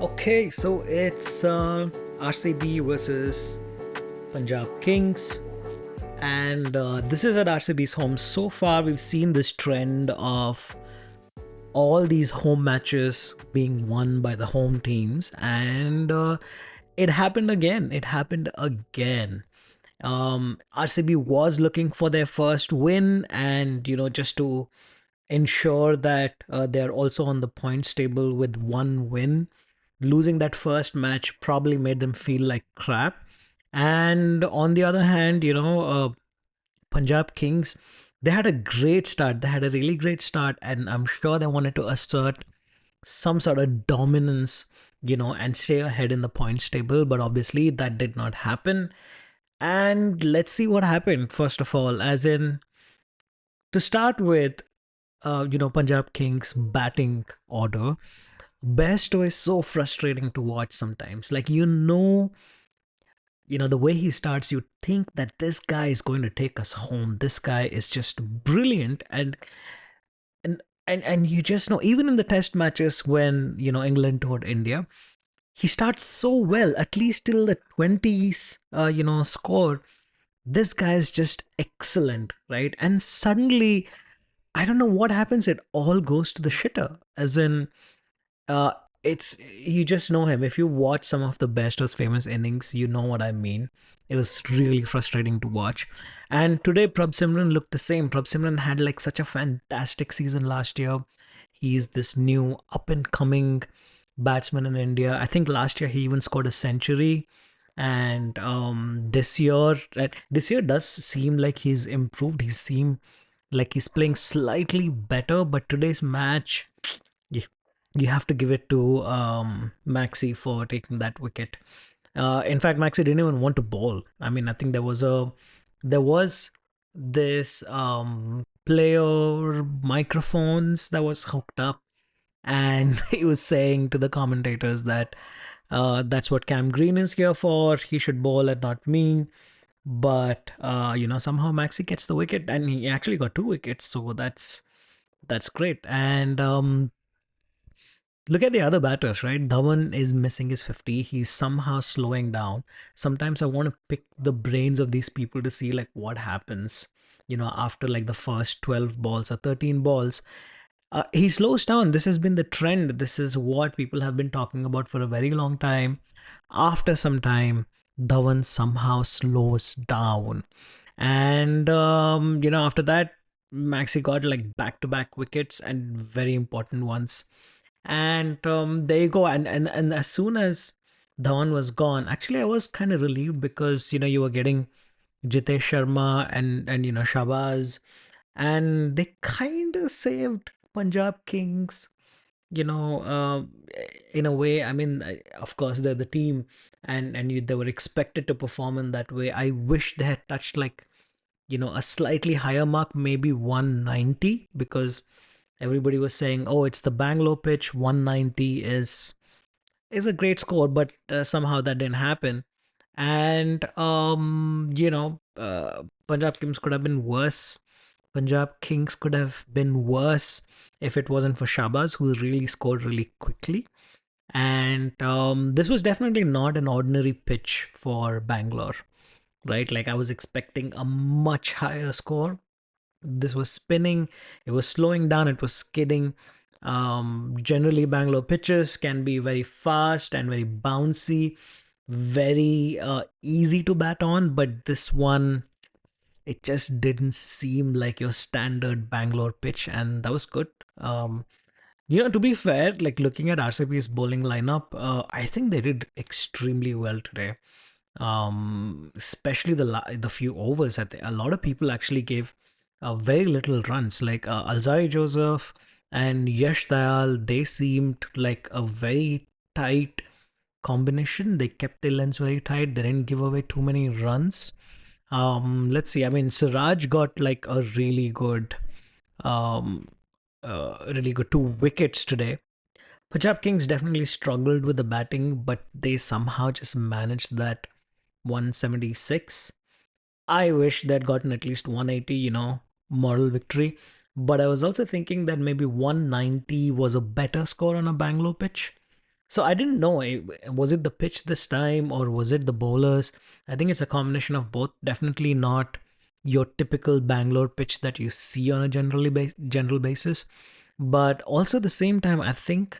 Okay, so it's RCB versus Punjab Kings, and this is at RCB's home. So far, we've seen this trend of all these home matches being won by the home teams, and it happened again. It happened again. RCB was looking for their first win, and just to ensure that they're also on the points table with one win. Losing that first match probably made them feel like crap. And on the other hand, Punjab Kings, they had a great start. They had a really great start, and I'm sure they wanted to assert some sort of dominance, and stay ahead in the points table. But obviously, that did not happen. And let's see what happened, first of all, as in to start with, Punjab Kings batting order. Besto is so frustrating to watch sometimes. Like, the way he starts, you think that this guy is going to take us home. This guy is just brilliant. And you just know, even in the test matches when, England toured India, he starts so well, at least till the 20s, score. This guy is just excellent, right? And suddenly, I don't know what happens. It all goes to the shitter. As in, uh, it's you just know him. If you watch some of the best or famous innings, you know what I mean. It was really frustrating to watch. And today, Prabh Simran looked the same. Prabh Simran had like such a fantastic season last year. He's this new up and coming batsman in India. I think last year he even scored a century. And this year does seem like he's improved. He seemed like he's playing slightly better, but today's match, you, you have to give it to Maxi for taking that wicket. In fact, Maxi didn't even want to bowl. I mean, I think there was this player microphones that was hooked up, and he was saying to the commentators that that's what Cam Green is here for. He should bowl and not me. But somehow Maxi gets the wicket, and he actually got two wickets, so that's great. And look at the other batters, right? Dhawan is missing his 50. He's somehow slowing down. Sometimes I want to pick the brains of these people to see like what happens, after like the first 12 balls or 13 balls. He slows down. This has been the trend. This is what people have been talking about for a very long time. After some time, Dhawan somehow slows down. And, after that, Maxi got like back to back wickets and very important ones. And there you go. And as soon as Dhawan was gone, actually, I was kind of relieved because, you were getting Jitesh Sharma and Shabazz, and they kind of saved Punjab Kings, you know, uh, in a way. I mean, of course, they're the team, and they were expected to perform in that way. I wish they had touched like, a slightly higher mark, maybe 190, because everybody was saying, "Oh, it's the Bangalore pitch. 190 is a great score," but somehow that didn't happen. And Punjab Kings could have been worse. Punjab Kings could have been worse if it wasn't for Shabazz, who really scored really quickly. And this was definitely not an ordinary pitch for Bangalore, right? Like I was expecting a much higher score. This was spinning, it was slowing down, it was skidding. Generally, Bangalore pitches can be very fast and very bouncy, very easy to bat on, but this one, it just didn't seem like your standard Bangalore pitch, and that was good. To be fair, like looking at RCB's bowling lineup, I think they did extremely well today. Especially the few overs. A lot of people actually gave very little runs. Like Alzari Joseph and Yash Dayal, they seemed like a very tight combination. They kept their lens very tight. They didn't give away too many runs. Let's see. I mean, Siraj got like a um, really good 2 wickets today. Punjab Kings definitely struggled with the batting, but they somehow just managed that 176. I wish they'd gotten at least 180, moral victory. But I was also thinking that maybe 190 was a better score on a Bangalore pitch. So I didn't know, was it the pitch this time or was it the bowlers? I think it's a combination of both. Definitely not your typical Bangalore pitch that you see on a general basis, but also at the same time, I think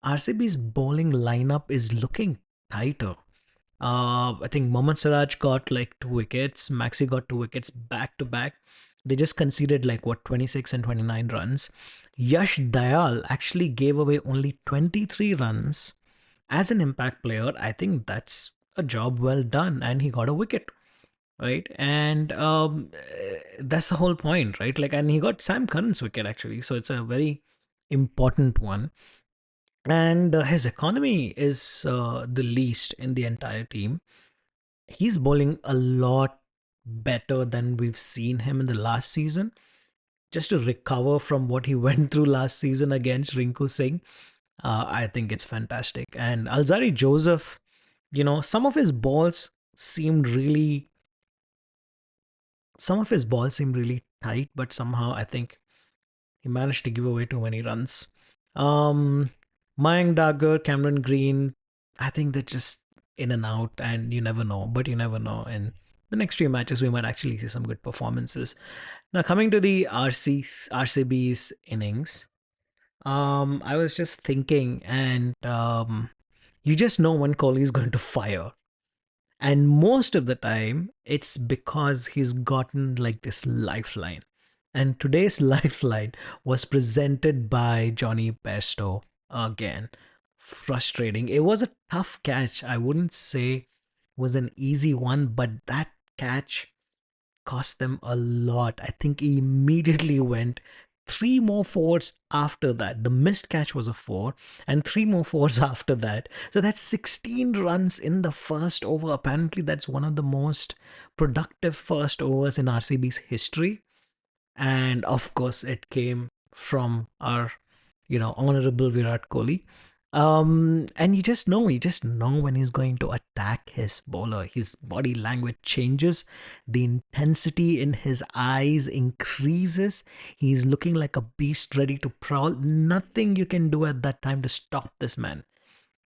RCB's bowling lineup is looking tighter. I think Mohammad Siraj got like 2 wickets. Maxi got 2 wickets back to back. They just conceded like what, 26 and 29 runs. Yash Dayal actually gave away only 23 runs as an impact player. I think that's a job well done, and he got a wicket, right? And that's the whole point, right? Like, and he got Sam Curran's wicket actually, so it's a very important one. And his economy is the least in the entire team. He's bowling a lot better than we've seen him in the last season. Just to recover from what he went through last season against Rinku Singh, I think it's fantastic. And Alzari Joseph, some of his balls seemed really, tight, but somehow I think he managed to give away too many runs. Um, Mayank Dagger, Cameron Green, I think they're just in and out, and you never know. But you never know. In the next few matches, we might actually see some good performances. Now, coming to the RCB's innings, I was just thinking, and you just know when Kohli is going to fire. And most of the time, it's because he's gotten like this lifeline. And today's lifeline was presented by Johnny Bairstow again. Frustrating. It was a tough catch. I wouldn't say was an easy one, but that catch cost them a lot. I think he immediately went three more fours after that. The missed catch was a four, and three more fours after that. So that's 16 runs in the first over. Apparently, that's one of the most productive first overs in RCB's history. And of course, it came from our, honorable Virat Kohli. And you just know when he's going to attack his bowler. His body language changes, the intensity in his eyes increases. He's looking like a beast ready to prowl. Nothing you can do at that time to stop this man.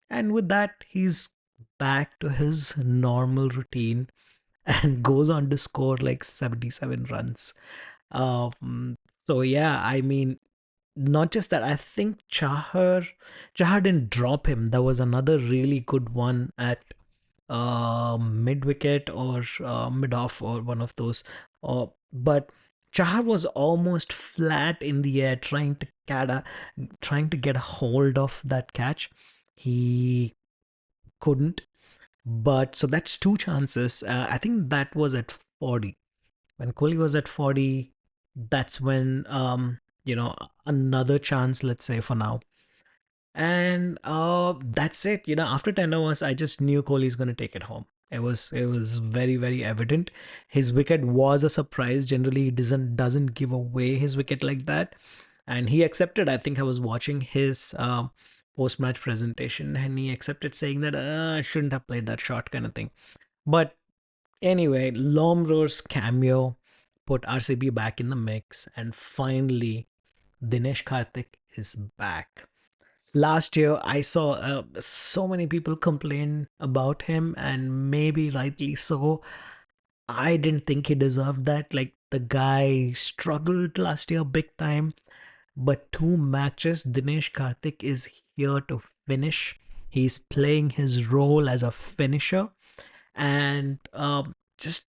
And with that, he's back to his normal routine and goes on to score like 77 runs. Um, so yeah, I mean, not just that, I think Chahar didn't drop him. There was another really good one at mid wicket or mid off or one of those. But Chahar was almost flat in the air trying to get a hold of that catch. He couldn't. But so that's two chances. I think that was at 40. When Kohli was at 40, that's when another chance, let's say, for now. And that's it. After 10 hours, I just knew Kohli's going to take it home. It was very, very evident. His wicket was a surprise. Generally, he doesn't give away his wicket like that, and he accepted. I think I was watching his post match presentation, and he accepted, saying that I shouldn't have played that shot, kind of thing. But anyway, Lomro's cameo put RCB back in the mix, and finally, Dinesh Karthik is back. Last year, I saw so many people complain about him, and maybe rightly so. I didn't think he deserved that. Like, the guy struggled last year big time, but 2 matches, Dinesh Karthik is here to finish. He's playing his role as a finisher, and just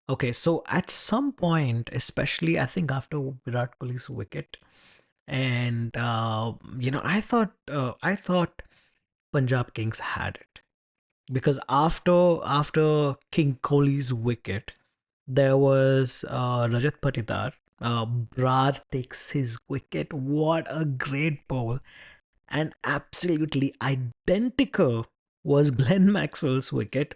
okay. So at some point, especially I think after Virat Kohli's wicket, and I thought Punjab Kings had it, because after King Kohli's wicket, there was Rajat Patidar. Brar takes his wicket. What a great ball! And absolutely identical was Glenn Maxwell's wicket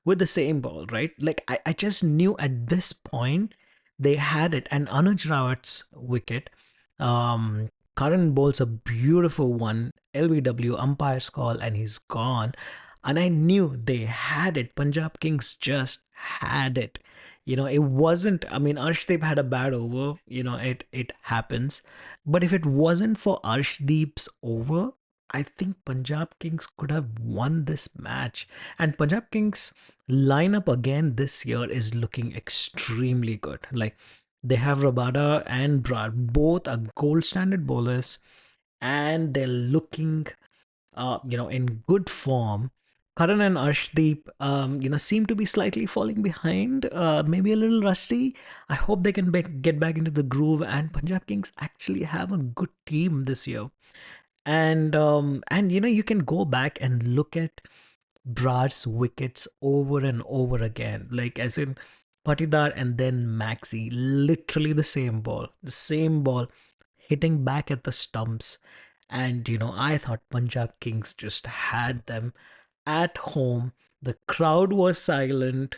with the same ball, right? Like, I just knew at this point they had it. And Anuj Rawat's wicket, Karan bowls a beautiful one, LBW, umpire's call, and he's gone. And I knew they had it. Punjab Kings just had it. It wasn't, I mean, Arshdeep had a bad over, it happens. But if it wasn't for Arshdeep's over, I think Punjab Kings could have won this match. And Punjab Kings lineup again this year is looking extremely good. Like they have Rabada and Brad, both are gold standard bowlers, and they're looking in good form. Karan and Arshdeep, seem to be slightly falling behind, maybe a little rusty. I hope they can get back into the groove. And Punjab Kings actually have a good team this year. And you can go back and look at Brad's wickets over and over again, like as in Patidar and then Maxi, literally the same ball hitting back at the stumps. And I thought Punjab Kings just had them at home. The crowd was silent,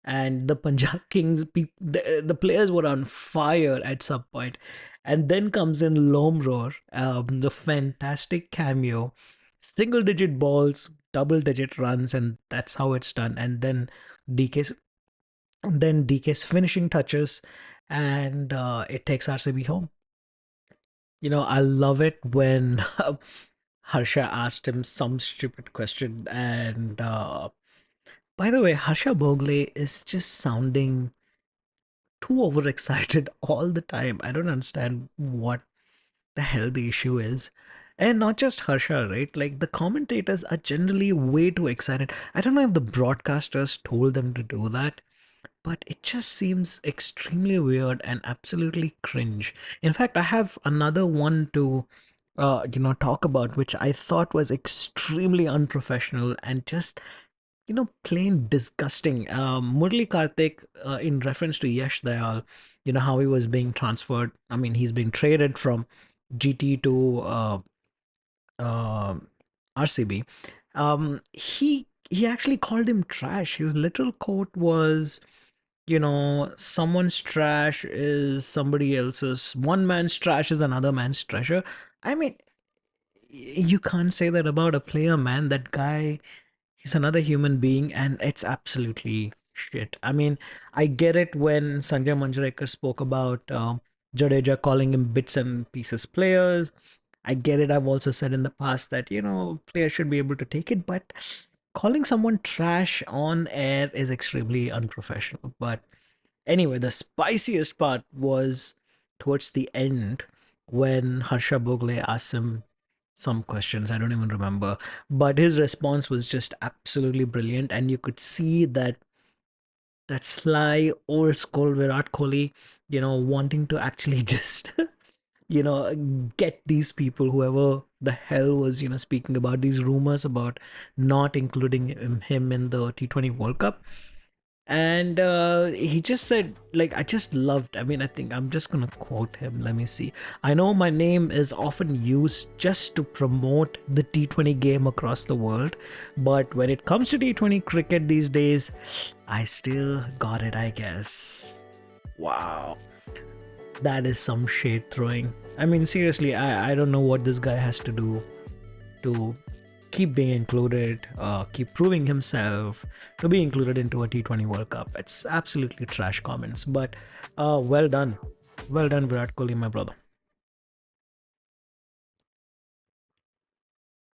and the Punjab Kings, the players were on fire at some point. And then comes in Lomror, the fantastic cameo, single digit balls, double digit runs, and that's how it's done. And DK's DK's finishing touches, and it takes RCB home. I love it when Harsha asked him some stupid question. And by the way, Harsha Bogle is just sounding too overexcited all the time. I don't understand what the hell the issue is. And not just Harsha, right? Like the commentators are generally way too excited. I don't know if the broadcasters told them to do that, but it just seems extremely weird and absolutely cringe. In fact, I have another one to talk about, which I thought was extremely unprofessional and just plain disgusting. Murli Karthik, in reference to Yash Dayal, how he was being transferred. I mean, he's being traded from GT to uh, RCB. He actually called him trash. His literal quote was, someone's trash is somebody else's. One man's trash is another man's treasure. I mean, you can't say that about a player, man. That guy, he's another human being, and it's absolutely shit. I mean, I get it when Sanjay Manjrekar spoke about Jadeja calling him bits and pieces players. I get it. I've also said in the past that players should be able to take it, but calling someone trash on air is extremely unprofessional. But anyway, the spiciest part was towards the end when Harsha Bogle asked him some questions. I don't even remember. But his response was just absolutely brilliant. And you could see that sly old school Virat Kohli, wanting to actually just, get these people, whoever the hell was, speaking about these rumors about not including him in the T20 World Cup. And he just said, like, I just loved, I mean, I think I'm just gonna quote him. Let me see. I know my name is often used just to promote the T20 game across the world, but when it comes to T20 cricket these days, I still got it, I guess. Wow, that is some shade throwing. I mean, seriously, I don't know what this guy has to do to keep being included, keep proving himself to be included into a T20 World Cup. It's absolutely trash comments, but well done. Well done, Virat Kohli, my brother.